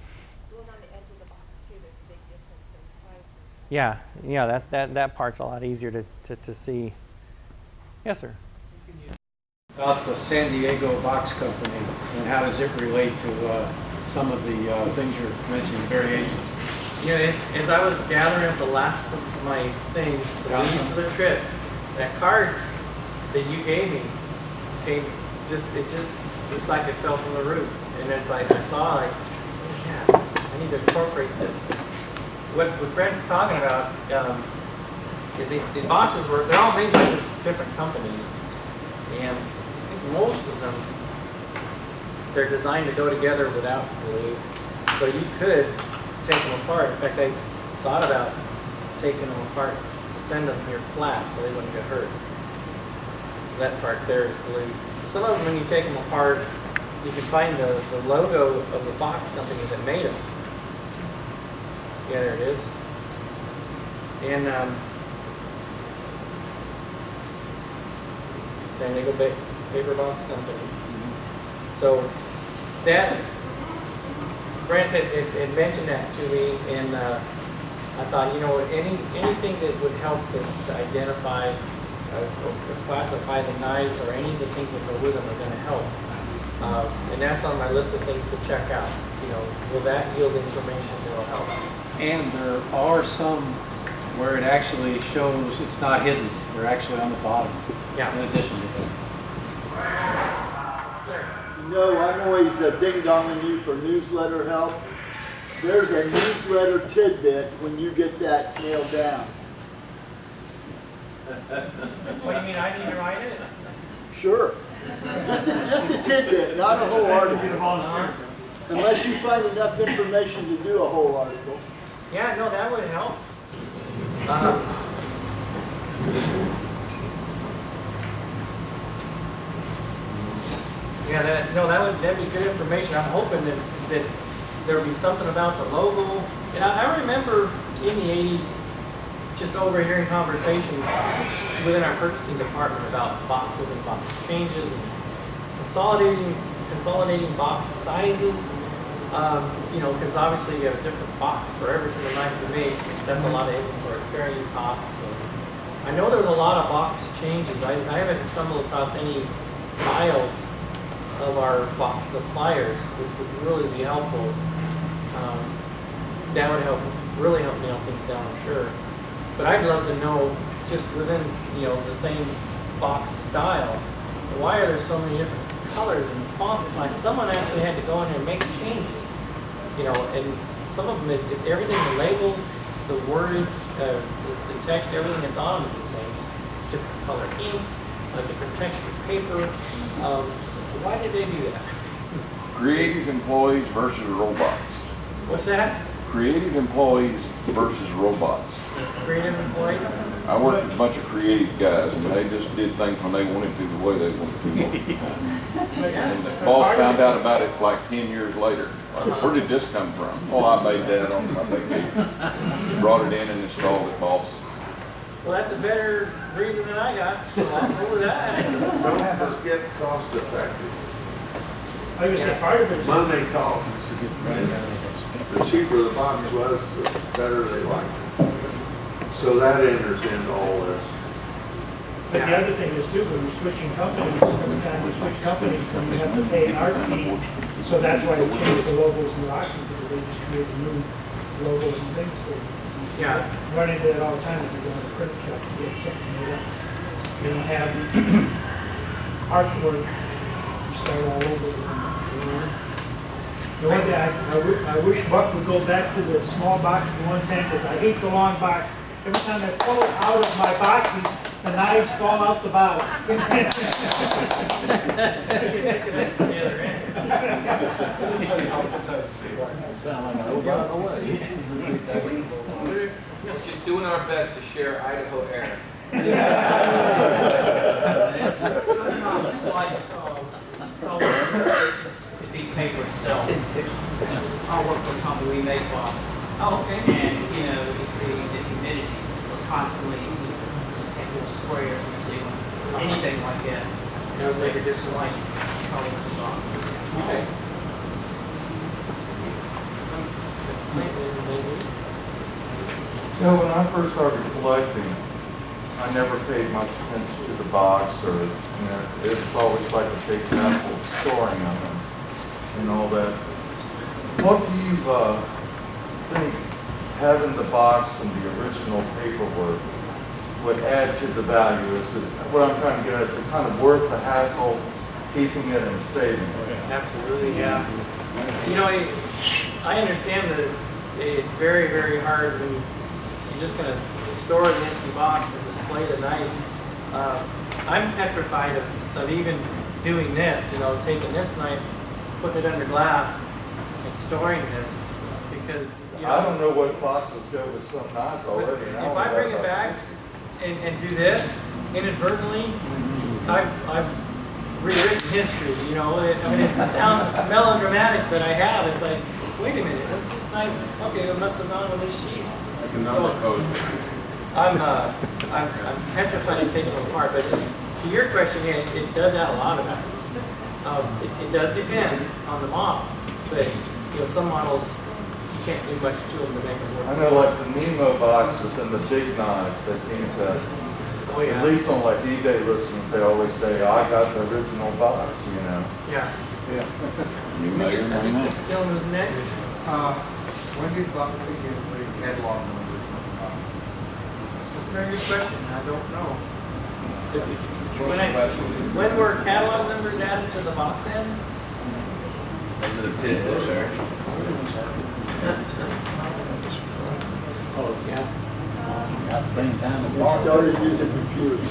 Well, on the edge of the box too, there's a big difference in size. yeah, that part's a lot easier to see. Yes, sir. About the San Diego Box Company, and how does it relate to some of the things you're mentioning, variations? You know, as I was gathering up the last of my things to leave for the trip, that card that you gave me came it's like it fell from the roof. And it's like I saw, like, oh yeah, I need to incorporate this. What Brent's talking about is the boxes they're all made by different companies, and I think most of them they're designed to go together without glue, so you could take them apart. In fact, I thought about taking them apart to send them here flat so they wouldn't get hurt. That part there is glued. Some of them, when you take them apart, you can find the logo of the box company that made them. Yeah, there it is. And San Diego Paper Box Company. So that Brent had mentioned that to me, and I thought, you know, anything that would help to identify or classify the knives or any of the things that go with them are going to help. And that's on my list of things to check out. You know, will that yield information that will help? And there are some where it actually shows it's not hidden. They're actually on the bottom. Yeah. In addition to that. You know, I'm always ding-donging you for newsletter help. There's a newsletter tidbit when you get that nailed down. What do you mean, I need to write it? Sure. Just a tidbit, not a whole article. Unless you find enough information to do a whole article. Yeah, no, that would help. Yeah, that'd be good information. I'm hoping that there would be something about the logo. And I remember in the 80s just overhearing conversations within our purchasing department about boxes and box changes and consolidating box sizes. You know, because obviously you have a different box for every single knife you make. That's a lot of inventory carrying costs. So I know there's a lot of box changes. I haven't stumbled across any files of our box suppliers, which would really be helpful. That would really help nail things down, I'm sure. But I'd love to know, just within, you know, the same box style, why are there so many different colors and font sizes? Someone actually had to go in there and make changes, you know, and some of them, everything, the labels, the wording, the text, everything that's on them is the same. Just different color ink, different texture paper. Why did they do that? Creative employees versus robots. What's that? Creative employees versus robots. Creative employees? I worked with a bunch of creative guys, and they just did things when they wanted to, the way they wanted to. And the boss found out about it like 10 years later. Like, where did this come from? Oh, I made that on my vacation. Brought it in and installed it, boss. Well, that's a better reason than I got, so I'll go with that. Don't forget cost effective. I was say part of it is. Money talks. The cheaper the box was, the better they liked it. So that enters into all this. But the other thing is too, when you're switching companies, every time you switch companies, then you have to pay an art fee. So that's why they changed the logos and the auctions, because they just created new logos and things for you. Yeah. Run into that all the time if you go to a print shop to get something made up. You don't have artwork, you start all over again. The one thing I wish Buck would go back to the small box for one time, because I hate the long box. Every time I pull it out of my boxes, the knives fall out the bottom. We're just doing our best to share Idaho air. The big paper itself. I work for a company, we make boxes. Oh, okay. And, you know, the humidity, we're constantly, and little sprayers we see, anything like that. You know, they could just like colors and all. Okay. You know, when I first started collecting, I never paid much attention to the box or, you know, it's always like a big mess of storing them and all that. What do you think having the box and the original paperwork would add to the value? Is it, what I'm trying to get at, is it kind of worth the hassle, keeping it and saving it? Absolutely, yeah. You know, I understand that it's very, very hard when you're just going to store an empty box and display the knife. I'm petrified of even doing this, you know, taking this knife, putting it under glass, and storing this, because, you know, I don't know what boxes go with some knives already. if I bring it back and do this inadvertently, I've rewritten history, you know. I mean, it sounds melodramatic, but I have. It's like, wait a minute, what's this knife? Okay, it must have gone with this sheath. So, I'm petrified of taking them apart, but to your question, yeah, it does add a lot of value. It does depend on the model, but, you know, some models, you can't do much to them to make them work. I know, like the Nemo boxes and the big knives, they seem to, Oh, yeah. at least on like eBay listings, they always say, I got the original box, you know. Yeah. You may or may not. Gentleman's next. When did Buck begin putting catalog numbers on the box? Very good question. I don't know. Question. When were catalog numbers added to the box end? Under the tidbit, sir. Oh, yeah. At the same time, we started using computers.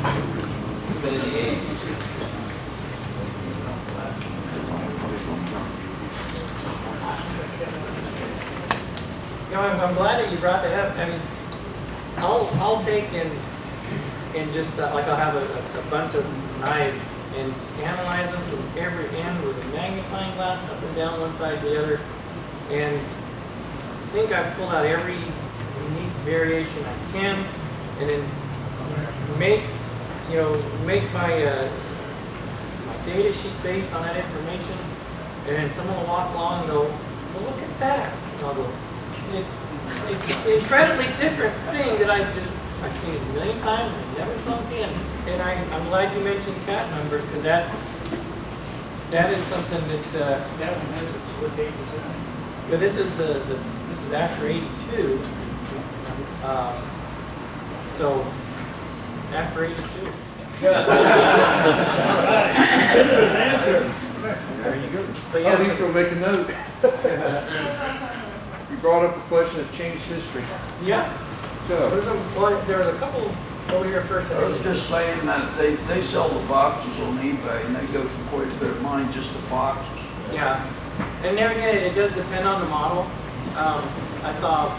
But in the 80s, You know, I'm glad that you brought that up. I mean, I'll take and just like I'll have a bunch of knives and analyze them from every end with a magnifying glass up and down one side to the other, and I think I've pulled out every unique variation I can, and then make my data sheet based on that information, and then someone will walk along and go, well, look at that. And I'll go, it's an incredibly different thing that I've seen it a million times and I never saw it again. And I'm glad you mentioned cat numbers, because that is something that That one has what date was it? but this is after 82. So after 82. Definitive answer. But At least yeah, we'll make a note. You brought up a question of changed history. yeah. Joe? There was a couple over here first. I was just saying that they sell the boxes on eBay and they go for quite a bit of money just the boxes. Yeah, and there again, it does depend on the model. I saw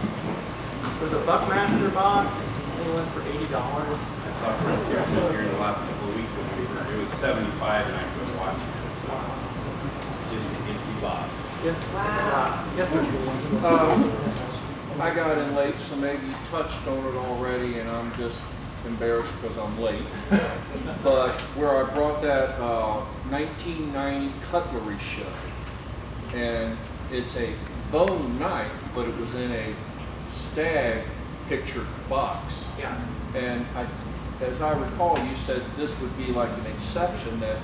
with a Buckmaster box, They went for $80. I saw Chris Kirsten here in the last couple of weeks, and it was 75, and I couldn't watch it. Just an empty box. Just, yes, sir. I got in late, so Maggie touched on it already, and I'm just embarrassed because I'm late. But where I brought that 1990 cutlery show, and it's a bone knife, but it was in a stag pictured box. Yeah. And as I recall, you said this would be like an exception, that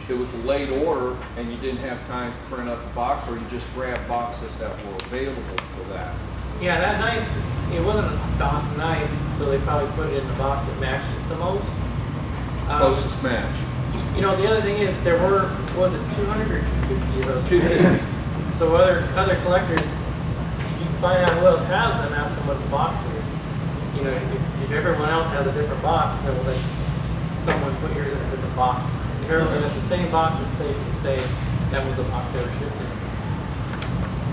it was a late order and you didn't have time to print up the box, or you just grabbed boxes that were available for that. Yeah, that knife, it wasn't a stock knife, so they probably put it in the box that matched it the most. Closest match. You know, the other thing is there were, was it 200 or 250 of those? 250. So other collectors, you can find out who else has them, ask them what the box is. You know, if everyone else has a different box, then we'll let someone put yours in a different box. If everyone had the same box, it's safe to say that was the box they were shipped in.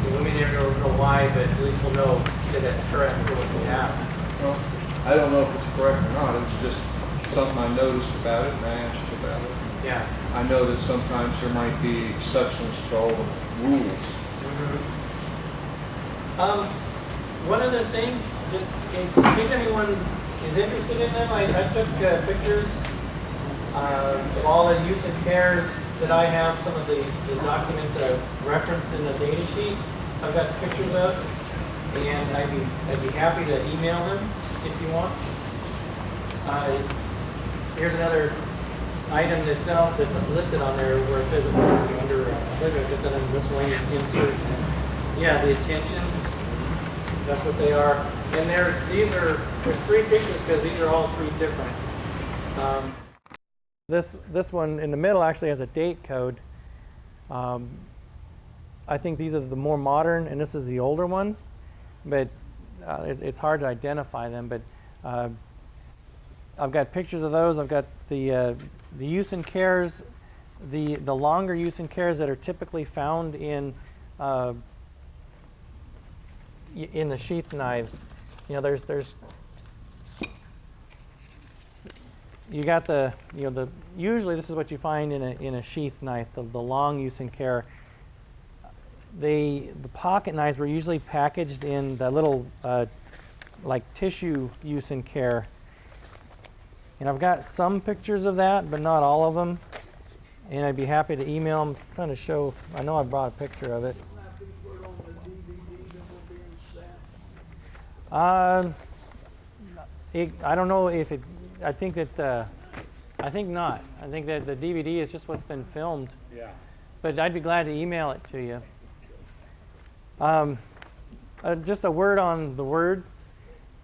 We may never know why, but at least we'll know that that's correct for what we have. Well, I don't know if it's correct or not. It's just something I noticed about it, and I asked you about it. Yeah. I know that sometimes there might be exceptions to all the rules. One other thing, just in case anyone is interested in them, I took pictures of all the use and cares that I have, some of the documents that I've referenced in the data sheet. I've got pictures of, and I'd be happy to email them if you want. Here's another item that's listed on there where it says under miscellaneous insert. Yeah, the attention. That's what they are. And there's 3 pictures because these are all 3 different. This one in the middle actually has a date code. I think these are the more modern, and this is the older one, but it's hard to identify them. But I've got pictures of those. I've got the use and cares, the longer use and cares that are typically found in the sheath knives. You know, there's you got usually this is what you find in a sheath knife, the long use and care. The pocket knives were usually packaged in the little like tissue use and care. And I've got some pictures of that, but not all of them. And I'd be happy to email them. I'm trying to show. I know I brought a picture of it. I don't know if it. I think that. I think not. I think that the DVD is just what's been filmed. Yeah. But I'd be glad to email it to you. Just a word on the word.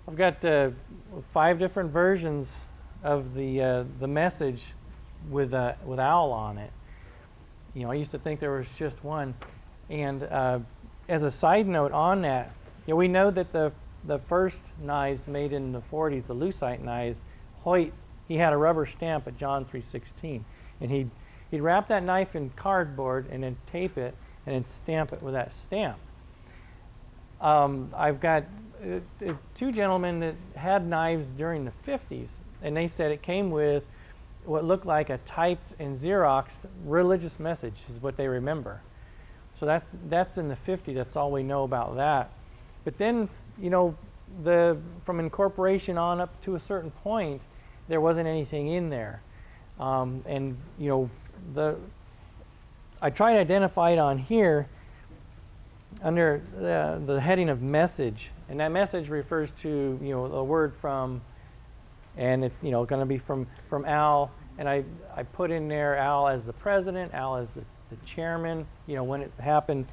I've got 5 different versions of the message with owl on it. You know, I used to think there was just one. And as a side note on that, you know, we know that the first knives made in the 40s, the lucite knives, Hoyt, he had a rubber stamp at John 3:16, and he'd wrap that knife in cardboard and then tape it and then stamp it with that stamp. I've got 2 gentlemen that had knives during the 50s, and they said it came with what looked like a typed and Xeroxed religious message is what they remember. So that's in the 50s. That's all we know about that. But then, you know, from incorporation on up to a certain point, there wasn't anything in there. And you know, I tried to identify it on here under the heading of message, and that message refers to, you know, a word from, and it's, you know, going to be from Al, and I put in there Al as the president, Al as the chairman, you know, when it happened.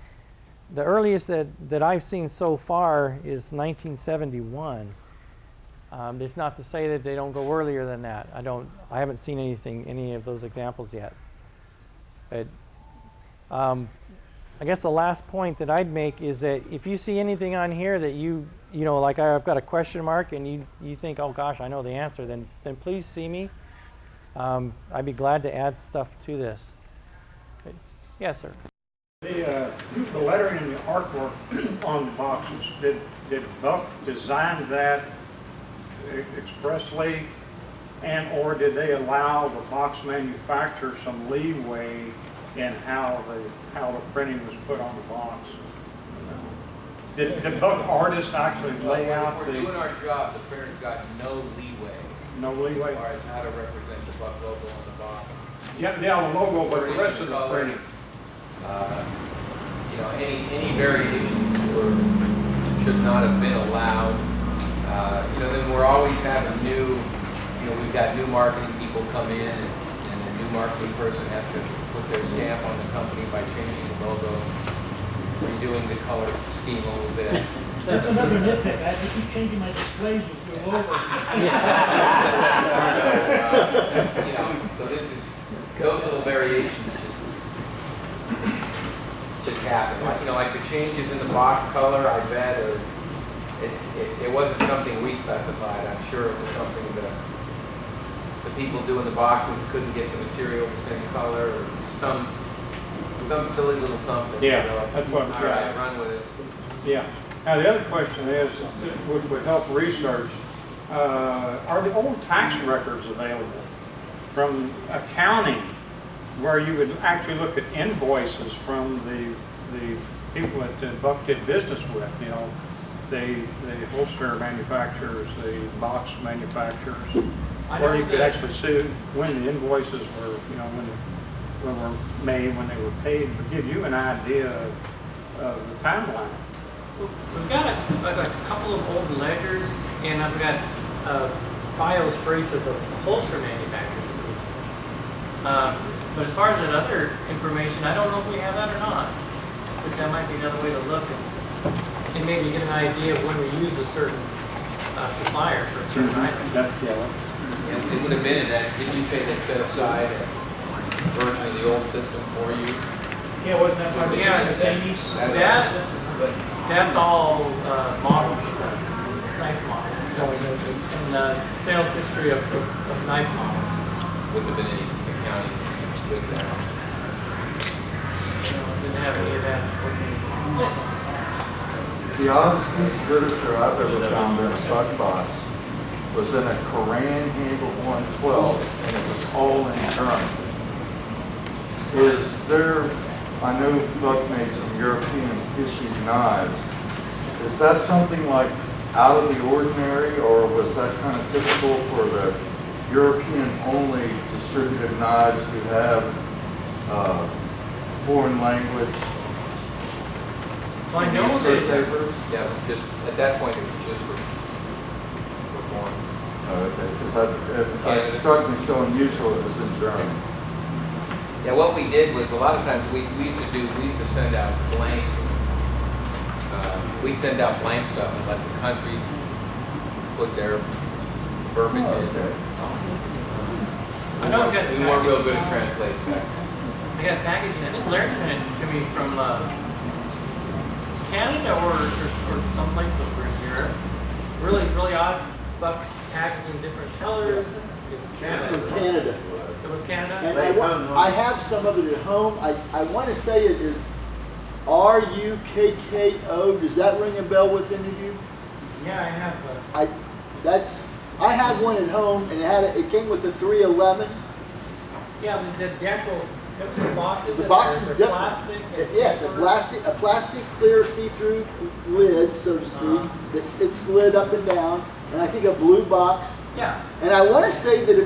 The earliest that I've seen so far is 1971. It's not to say that they don't go earlier than that. I haven't seen any of those examples yet. But I guess the last point that I'd make is that if you see anything on here that you know, like I've got a question mark and you think, oh gosh, I know the answer, then please see me. I'd be glad to add stuff to this. Okay. Yes, sir. The lettering and the artwork on the boxes, did Buck design that expressly, and/or did they allow the box manufacturer some leeway in how the printing was put on the box? Did both artists actually lay out We're doing our job, the fair's got no leeway no leeway? as far as how to represent the Buck logo on the box. Yeah, the logo, but the rest of the printing. You know, any variations should not have been allowed. You know, then we're always having we've got new marketing people come in, and the new marketing person has to put their stamp on the company by changing the logo, redoing the color scheme a little bit. That's another nitpick. I keep changing my displays with your logo. You know, so those little variations just happen. Like, you know, like the changes in the box color, I bet, or it wasn't something we specified. I'm sure it was something that the people doing the boxes couldn't get the material the same color, or some silly little something. Yeah, you know. that's what I'm All trying. right, run with it. Yeah. Now, the other question is, which would help research, are the old tax records available from accounting where you would actually look at invoices from the people that Buck did business with, you know, the holster manufacturers, the box manufacturers, where you could actually see when the invoices were, you know, when were made, when they were paid, to give you an idea of the timeline. We've got a couple of old ledgers, and I've got files for each of the holster manufacturers. But as far as that other information, I don't know if we have that or not. Which that might be another way to look and maybe get an idea of when we use a certain supplier for a certain item. That's yellow. Yeah, it would have been in that. Did you say that set aside a version of the old system for you? Yeah, wasn't that part of the Yeah, that's all model stuff, knife models. And sales history of knife models. Wouldn't have been any accounting with that. Didn't have any of that. The oddest piece of literature I've ever found in a Buck box was in a Koran handle 112, and it was all in German. Is there, I know Buck made some European issued knives. Is that something like out of the ordinary, or was that kind of typical for the European only distributed knives who have foreign language? Well, I know insert that papers? Yeah, it was just, at that point, it was just for form. Okay, because it struck me so unusual it was in German. Yeah, what we did was a lot of times we used to send out blank. We'd send out blank stuff and let the countries put their verbiage in. Okay. I know I've got We weren't real good at translating back then. I got packaging. I think Larry sent it to me from Canada or someplace over in Europe. Really odd Buck packaging, different colors. From Canada. It was Canada. And I have some of it at home. I want to say it is RUKKO. Does that ring a bell with any of you? Yeah, I have. I have one at home, and it came with a 311. Yeah, the actual boxes. The box is they're different. plastic. Yes, a plastic clear see-through lid, so to speak. It's slid up and down, and I think a blue box. Yeah. And I want to say that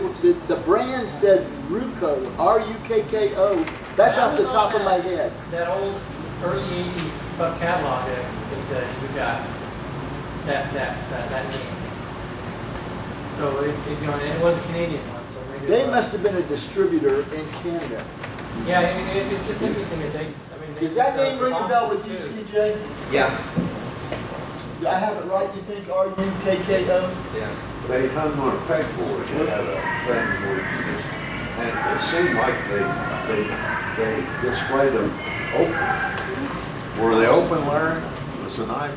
the brand said Ruko, RUKKO. That's off the top of my head. That old early '80s Buck catalog that you got that name. So it was a Canadian one. So maybe They must have been a distributor in Canada. Yeah, I mean, it's just interesting that they. Does that name ring a bell with you, CJ? Yeah. Do I have it right, you think, RUKKO? Yeah. They hung on a pegboard and had a thing where you just, and it seemed like they displayed them open. Were they open, Larry? Was the knife?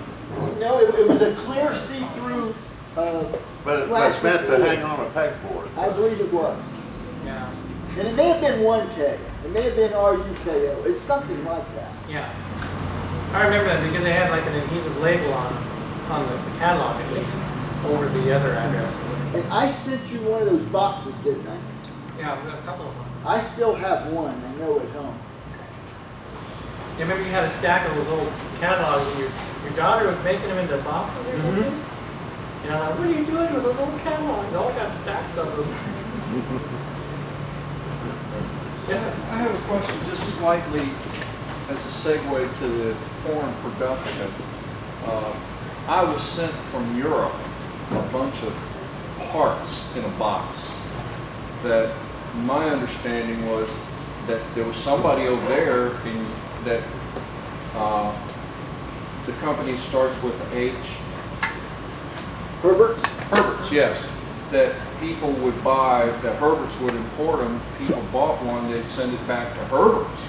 No, it was a clear see-through But it was plastic meant to lid. hang on a pegboard. I believe it was. Yeah. And it may have been 1K. It may have been RUKO. It's something like that. Yeah. I remember that because they had like an adhesive label on the catalog at least. over the other address. And I sent you one of those boxes, didn't I? Yeah, a couple of them. I still have one, I know at home. You remember you had a stack of those old catalogs and your daughter was making them into boxes or something? And I'm like, what are you doing with those old catalogs? All got stacks of them. I have a question just slightly as a segue to the foreign production. I was sent from Europe a bunch of parts in a box that my understanding was that there was somebody over there that the company starts with H. Herbert's? Herbert's, yes. That people would buy, that Herbert's would import them. People bought one, they'd send it back to Herbert's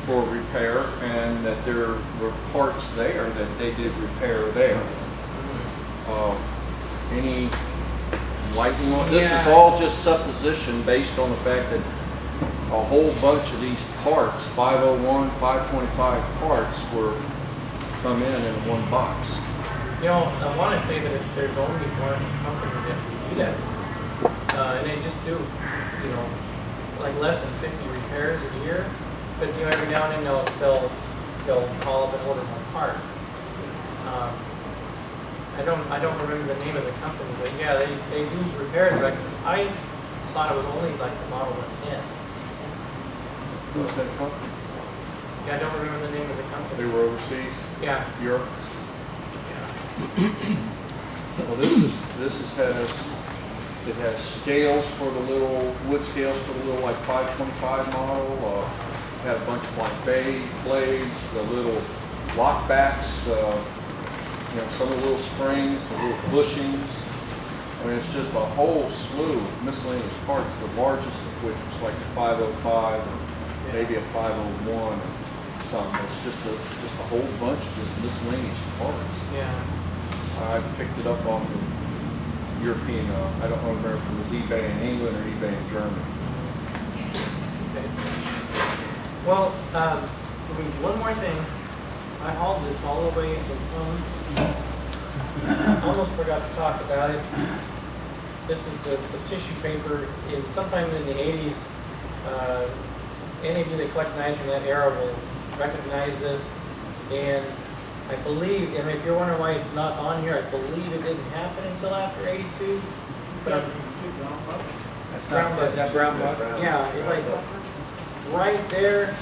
for repair, and that there were parts there that they did repair there. Any lighting on this? Is all just supposition based on the fact that a whole bunch of these parts, 501, 525 parts, were come in one box. You know, I want to say that there's only one company that can do that. And they just do, you know, like less than 50 repairs a year. But, you know, every now and then they'll call up and order more parts. I don't remember the name of the company, but yeah, they do repairs. But I thought it was only like the Model 110. What's that company? Yeah, I don't remember the name of the company. They were overseas? Yeah. Europe? Well, it has scales for the little, wood scales for the little like 525 model. Had a bunch of like blades, the little lockbacks, you know, some of the little springs, the little bushings. I mean, it's just a whole slew of miscellaneous parts, the largest of which was like a 505 or maybe a 501 or something. It's just a whole bunch of just miscellaneous parts. Yeah. I picked it up on the European, I don't remember if it was eBay in England or eBay in Germany. Okay. Well, one more thing. I hauled this all the way from almost forgot to talk about it. This is the tissue paper. Sometime in the 80s, any of you that collect knives from that era will recognize this. And I believe, and if you're wondering why it's not on here, I believe it didn't happen until after 82. But Is that brown buck? yeah, it's like right there,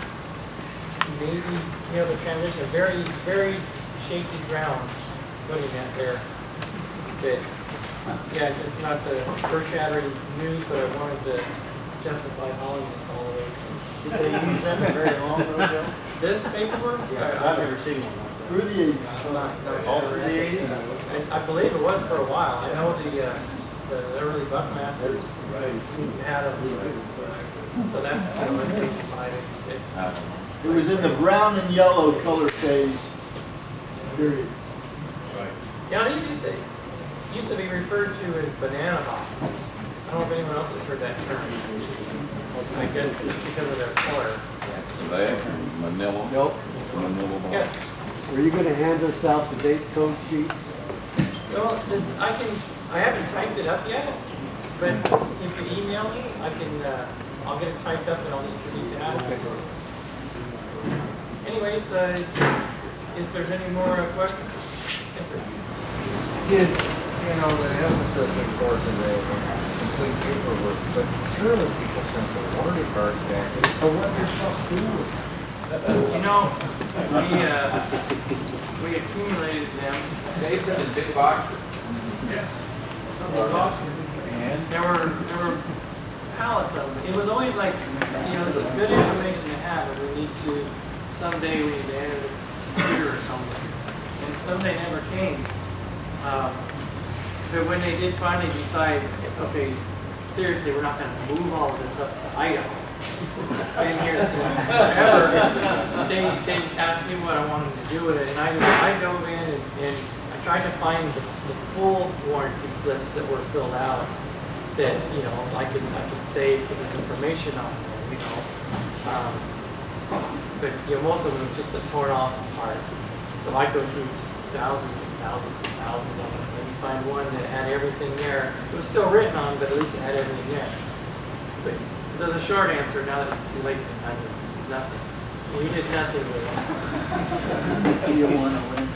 maybe, you know, the transition, very, very shaky ground putting that there. But, yeah, it's not the earth-shattering news, but I wanted to justify hauling this all the way. Did they use them very long ago? This paperwork? I've never seen one like Through the 80s. All through the 80s? I believe it was for a while. I know the early Buckmasters had them. So that's, you know, that's 85, 86. It was in the brown and yellow color phase, period. Yeah, these used to be referred to as banana boxes. I don't know if anyone else has heard that term. I guess just because of their color. So they manila. Nope. Manila box. Yeah. Are you gonna hand us out the date code sheets? Well, I haven't typed it up yet, but if you email me, I'll get it typed up and I'll distribute it out. Anyways, if there's any more questions. Yes, sir. Yes, you know, the emphasis, of course, in the complete paperwork, but surely people sent the warranty cards back. So what does stuff do? You know, we accumulated them. Saved them in big boxes. Yeah. And there were pallets of them. It was always like, you know, this is good information to have, but we need to, someday we need to enter this computer or something. And someday never came. But when they did finally decide, okay, seriously, we're not going to move all of this up to Idaho. Been here since forever. They asked me what I wanted to do with it, and I dove in and I tried to find the full warranty slips that were filled out that, you know, I could save because there's information on there, you know. But, you know, most of them was just a torn off part. So I go through thousands and thousands and thousands of them. Then you find one that had everything there. It was still written on, but at least it had everything there. But the short answer, now that it's too late, I just nothing. We did nothing with it. You want to rent,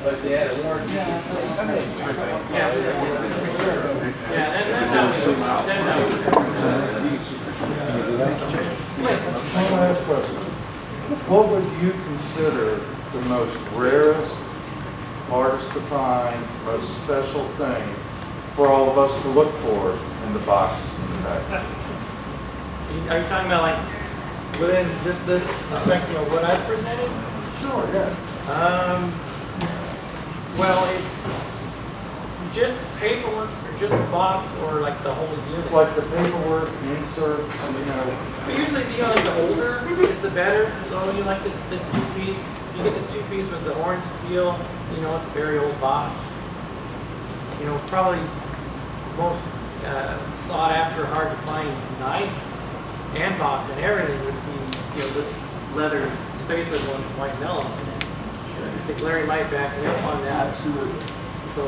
But they had a warranty. Yeah, that's how we do it. That's how we do it. One last question. What would you consider the most rarest, hardest to find, most special thing for all of us to look for in the boxes in the back? Are you talking about like within just this spectrum of what I presented? Sure, yeah. Well, just paperwork or just a box or like the whole unit? Like the paperwork, inserts, you know. But usually, like the older is the better. So you like the two-piece, you get the two-piece with the orange steel, it's a very old box. Probably most sought after, hard to find knife and box and everything would be, this leather spacer one with white melon. I think Larry might back me up on that. absolutely. So,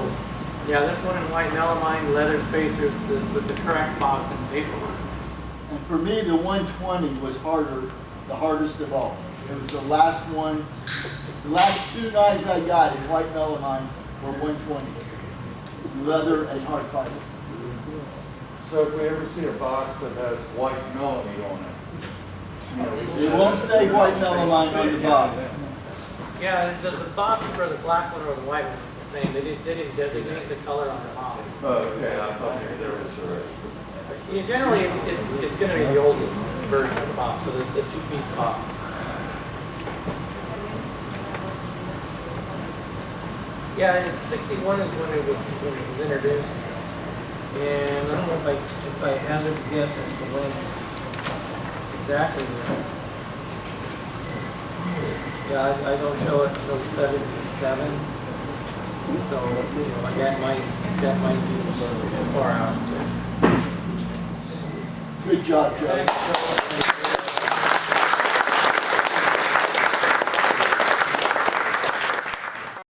yeah, this one in white melamine, leather spacers with the correct box and paperwork. And for me, the 120 was the hardest of all. It was the last one. The last two knives I got in white melamine were 120s. Leather and hard fiber. So if we ever see a box that has white melody on it, It won't say white melamine on the box. Yeah, the box for the black one or the white one is the same. They didn't designate the color on the box. oh, okay, I thought maybe there was a... Yeah, generally, it's going to be the oldest version of the box, so the two-piece box. Yeah, 61 is when it was introduced, and I don't know if I hazard a guess as to when exactly. Yeah, I don't show it until 77, so that might be too far out. Good job, Joe. Thanks.